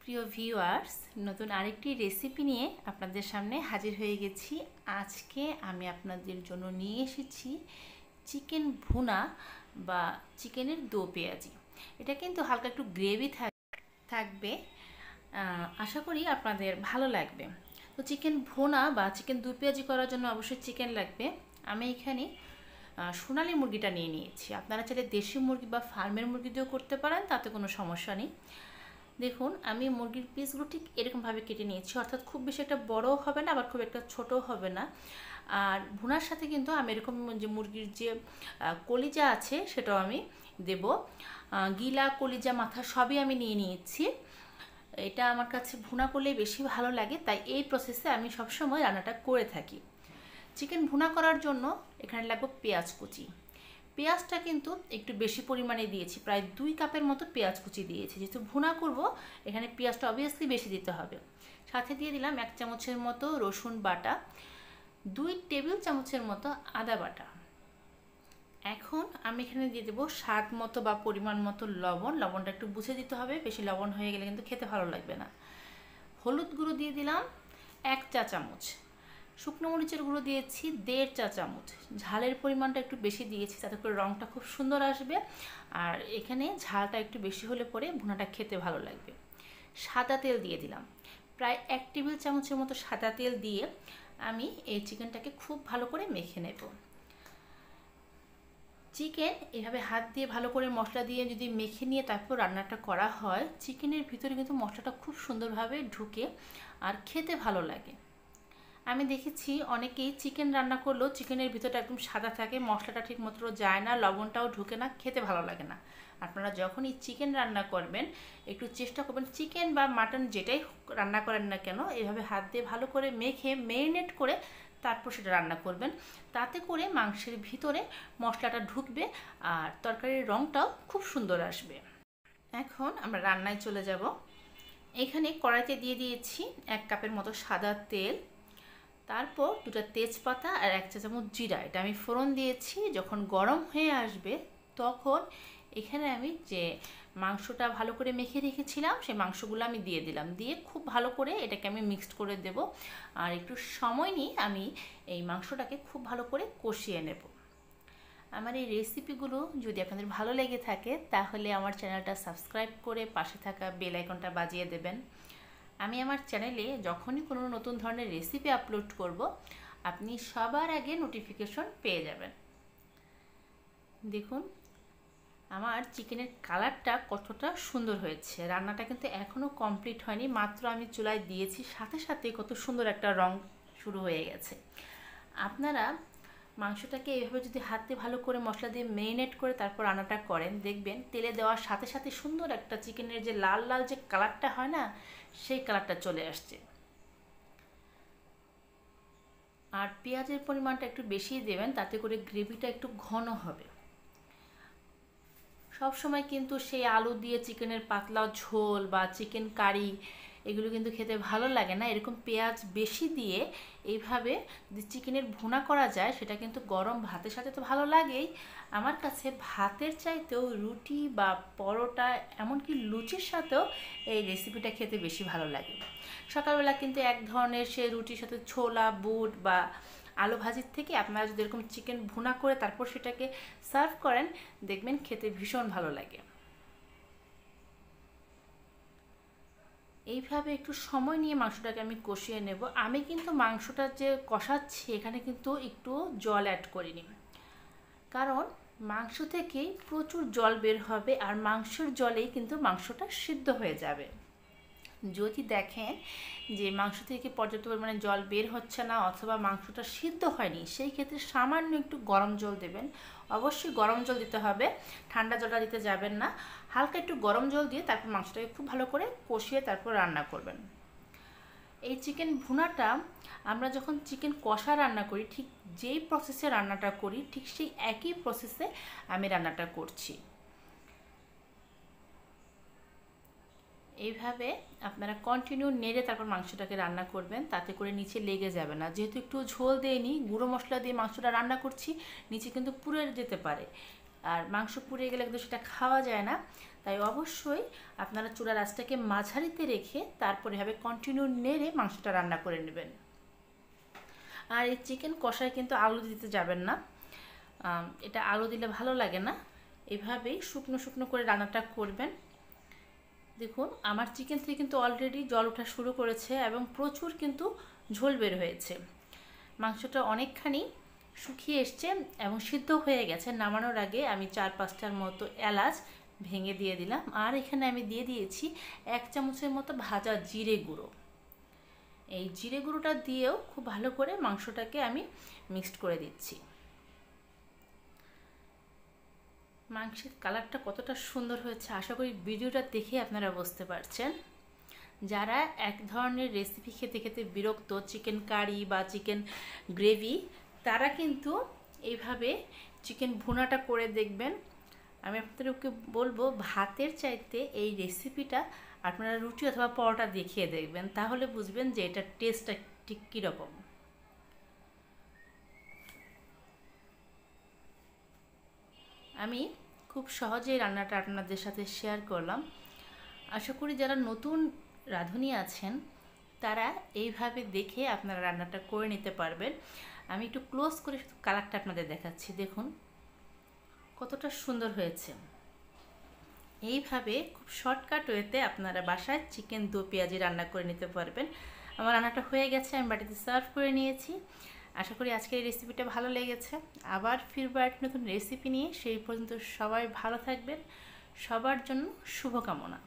প্রিয় ভিউয়ার্স, নতুন আরেকটি রেসিপি নিয়ে আপনাদের সামনে হাজির হয়ে গেছি। আজকে আমি আপনাদের জন্য নিয়ে এসেছি চিকেন ভুনা বা চিকেনের দো পেঁয়াজি। এটা কিন্তু হালকা একটু গ্রেভি থাকবে। আশা করি আপনাদের ভালো লাগবে। তো চিকেন ভুনা বা চিকেন দো পেঁয়াজি করার জন্য অবশ্যই চিকেন লাগবে। আমি এখানে সোনালী মুরগিটা নিয়ে নিয়েছি। আপনারা চাইলে দেশি মুরগি বা ফার্মের মুরগি দিয়েও করতে পারেন, তাতে কোনো সমস্যা নেই। দেখুন, আমি মুরগির পিসগুলো ঠিক এরকমভাবে কেটে নিয়েছি, অর্থাৎ খুব বেশি একটা বড়ও হবে না, আবার খুব একটা ছোটও হবে না। আর ভুনার সাথে কিন্তু আমি এরকম যে মুরগির যে কলিজা আছে সেটাও আমি দেব। গিলা, কলিজা, মাথা সবই আমি নিয়ে নিয়েছি। এটা আমার কাছে ভুনা করলেই বেশি ভালো লাগে, তাই এই প্রসেসে আমি সবসময় রান্নাটা করে থাকি। চিকেন ভুনা করার জন্য এখানে লাগবে পেঁয়াজ কুচি। পেঁয়াজটা কিন্তু একটু বেশি পরিমাণে দিয়েছি, প্রায় 2 কাপের মতো পেঁয়াজ কুচি দিয়েছি। যেহেতু ভুনা করব, এখানে পেঁয়াজটা অবভিয়াসলি বেশি দিতে হবে। সাথে দিয়ে দিলাম 1 চামচের মতো রসুন বাটা, 2 টেবিল চামচের মতো আদা বাটা। এখন আমি এখানে দিয়ে দেবো স্বাদ মতো বা পরিমাণ মতো লবণ। লবণটা একটু বুঝে দিতে হবে, বেশি লবণ হয়ে গেলে কিন্তু খেতে ভালো লাগবে না। হলুদ গুঁড়ো দিয়ে দিলাম 1 চা চামচ। শুকনো মরিচের গুঁড়ো দিয়েছি 1.5 চা চামচ। ঝালের পরিমাণটা একটু বেশি দিয়েছি, যাতে করে রঙটা খুব সুন্দর আসবে। আর এখানে ঝালটা একটু বেশি হলে পরে ভুনাটা খেতে ভালো লাগবে। সাদা তেল দিয়ে দিলাম, প্রায় 1 টেবিল চামচের মতো সাদা তেল দিয়ে আমি এই চিকেনটাকে খুব ভালো করে মেখে নেব। চিকেন এভাবে হাত দিয়ে ভালো করে মশলা দিয়ে যদি মেখে নিয়ে তারপর রান্নাটা করা হয়, চিকেনের ভিতরে কিন্তু মশলাটা খুব সুন্দরভাবে ঢুকে আর খেতে ভালো লাগে। আমি দেখেছি অনেকেই চিকেন রান্না করলেও চিকেনের ভিতরটা একদম সাদা থাকে, মশলাটা ঠিক মতো যায় না, লবণটাও ঢুকে না, খেতে ভালো লাগে না। আপনারা যখনই চিকেন রান্না করবেন একটু চেষ্টা করবেন, চিকেন বা মাটন যেটাই রান্না করেন না কেন, এভাবে হাত দিয়ে ভালো করে মেখে মেরিনেট করে তারপর সেটা রান্না করবেন। তাতে করে মাংসের ভিতরে মশলাটা ঢুকবে আর তরকারির রঙটাও খুব সুন্দর আসবে। এখন আমরা রান্নায় চলে যাব। এখানে কড়াইতে দিয়ে দিয়েছি 1 কাপের মতো সাদা তেল, তারপর 2টা তেজপাতা আর 1 চা চামচ জিরা, এটা আমি ফোড়ন দিয়েছি। যখন গরম হয়ে আসবে তখন এখানে আমি যে মাংসটা ভালো করে মেখে রেখেছিলাম সেই মাংসগুলো আমি দিয়ে দিলাম। দিয়ে খুব ভালো করে এটাকে আমি মিক্সড করে দেব। আর একটু সময় নিয়ে আমি এই মাংসটাকে খুব ভালো করে কষিয়ে নেব। আমার এই রেসিপিগুলো যদি আপনাদের ভালো লেগে থাকে তাহলে আমার চ্যানেলটা সাবস্ক্রাইব করে পাশে থাকা বেল আইকনটা বাজিয়ে দেবেন। আমি আমার চ্যানেলে যখনই কোনো নতুন ধরনের রেসিপি আপলোড করব, আপনি সবার আগে নোটিফিকেশন পেয়ে যাবেন। দেখুন আমার চিকেনের কালারটা কতটা সুন্দর হয়েছে। রান্নাটা কিন্তু এখনও কমপ্লিট হয়নি, মাত্র আমি চুলায় দিয়েছি, সাথে সাথে কত সুন্দর একটা রং শুরু হয়ে গেছে। আপনারা মাংসটাকে এইভাবে যদি হাতে ভালো করে মশলা দিয়ে মেরিনেট করে তারপর রান্নাটা করেন, দেখবেন তেলে দেওয়ার সাথে সাথে সুন্দর একটা চিকেনের যে লাল লাল যে কালারটা হয় না, সেই কালারটা চলে আসছে। আর পেঁয়াজের পরিমাণটা একটু বেশি দেবেন, তাতে করে গ্রেভিটা একটু ঘন হবে। সব সময় কিন্তু সেই আলু দিয়ে চিকেনের পাতলা ঝোল বা চিকেন কারি এগুলো কিন্তু খেতে ভালো লাগে না। এরকম পেঁয়াজ বেশি দিয়ে এইভাবে যে চিকেনের ভুনা করা যায়, সেটা কিন্তু গরম ভাতের সাথে তো ভালো লাগেই। আমার কাছে ভাতের চাইতেও রুটি বা পরোটা, এমনকি লুচির সাথেও এই রেসিপিটা খেতে বেশি ভালো লাগে। সকালবেলা কিন্তু এক ধরনের সে রুটির সাথে ছোলা, বুট বা আলু ভাজির থেকে আপনারা যদি এরকম চিকেন ভুনা করে তারপর সেটাকে সার্ভ করেন, দেখবেন খেতে ভীষণ ভালো লাগে। এইভাবে একটু সময় নিয়ে মাংসটাকে আমি কষিয়ে নেব। আমি কিন্তু মাংসটা যে কষাচ্ছি এখানে কিন্তু একটু জল অ্যাড করিনি, কারণ মাংস থেকেই প্রচুর জল বের হবে আর মাংসের জলেই কিন্তু মাংসটা সিদ্ধ হয়ে যাবে। যদি দেখেন যে মাংস থেকে পর্যাপ্ত পরিমাণে জল বের হচ্ছে না অথবা মাংসটা সিদ্ধ হয়নি, সেই ক্ষেত্রে সামান্য একটু গরম জল দেবেন। অবশ্যই গরম জল দিতে হবে, ঠান্ডা জলটা দিতে যাবেন না। হালকা একটু গরম জল দিয়ে তারপর মাংসটাকে খুব ভালো করে কষিয়ে তারপর রান্না করবেন। এই চিকেন ভুনাটা আমরা যখন চিকেন কষা রান্না করি, ঠিক যেই প্রসেসে রান্নাটা করি ঠিক সেই একই প্রসেসে আমি রান্নাটা করছি। এইভাবে আপনারা কন্টিনিউ নেড়ে তারপর মাংসটাকে রান্না করবেন, তাতে করে নিচে লেগে যাবে না। যেহেতু একটু ঝোল দেয়নি, গুঁড়ো মশলা দিয়ে মাংসটা রান্না করছি, নিচে কিন্তু পুড়ে যেতে পারে। আর মাংস পুড়ে গেলে কিন্তু সেটা খাওয়া যায় না। তাই অবশ্যই আপনারা চুলার আঁচটাকে মাঝারিতে রেখে তারপরে এভাবে কন্টিনিউ নেড়ে মাংসটা রান্না করে নেবেন। আর এই চিকেন কষায় কিন্তু আলু দিতে যাবেন না, এটা আলু দিলে ভালো লাগে না। এভাবেই শুকনো শুকনো করে রান্নাটা করবেন। দেখুন আমার চিকেন থেকে কিন্তু অলরেডি জল ওঠা শুরু করেছে এবং প্রচুর কিন্তু ঝোল বের হয়েছে। মাংসটা অনেকখানি শুকিয়ে এসছে এবং সিদ্ধ হয়ে গেছে। নামানোর আগে আমি 4-5টার মতো এলাচ ভেঙে দিয়ে দিলাম। আর এখানে আমি দিয়ে দিয়েছি 1 চামচের মতো ভাজা জিরে গুঁড়ো। এই জিরে গুঁড়োটা দিয়েও খুব ভালো করে মাংসটাকে আমি মিক্সড করে দিচ্ছি। মাংসের কালারটা কতটা সুন্দর হয়েছে আশা করি ভিডিওটা দেখে আপনারা বুঝতে পারছেন। যারা এক ধরনের রেসিপি খেতে খেতে বিরক্ত, চিকেন কারি বা চিকেন গ্রেভি, তারা কিন্তু এইভাবে চিকেন ভুনাটা করে দেখবেন। আমি আপনাদেরকে বলবো ভাতের চাইতে এই রেসিপিটা আপনারা রুটি অথবা পরোটা দিয়ে খেয়ে দেখবেন, তাহলে বুঝবেন যে এটার টেস্টটা ঠিক কীরকম। আমি খুব সহজেই রান্নাটা আপনাদের সাথে শেয়ার করলাম। আশা করি যারা নতুন রাঁধুনি আছেন তারা এইভাবে দেখে আপনারা রান্নাটা করে নিতে পারবেন। আমি একটু ক্লোজ করে শুধু কালারটা আপনাদের দেখাচ্ছি, দেখুন কতটা সুন্দর হয়েছে। এইভাবে খুব শর্টকাট ওয়েতে আপনারা বাসায় চিকেন দো পেঁয়াজি রান্না করে নিতে পারবেন। আমার রান্নাটা হয়ে গেছে, আমি বাটিতে সার্ভ করে নিয়েছি। আশা করি আজকের এই রেসিপিটা ভালো লেগেছে। আবার ফিরবো এক নতুন রেসিপি নিয়ে, সেই পর্যন্ত সবাই ভালো থাকবেন। সবার জন্য শুভকামনা।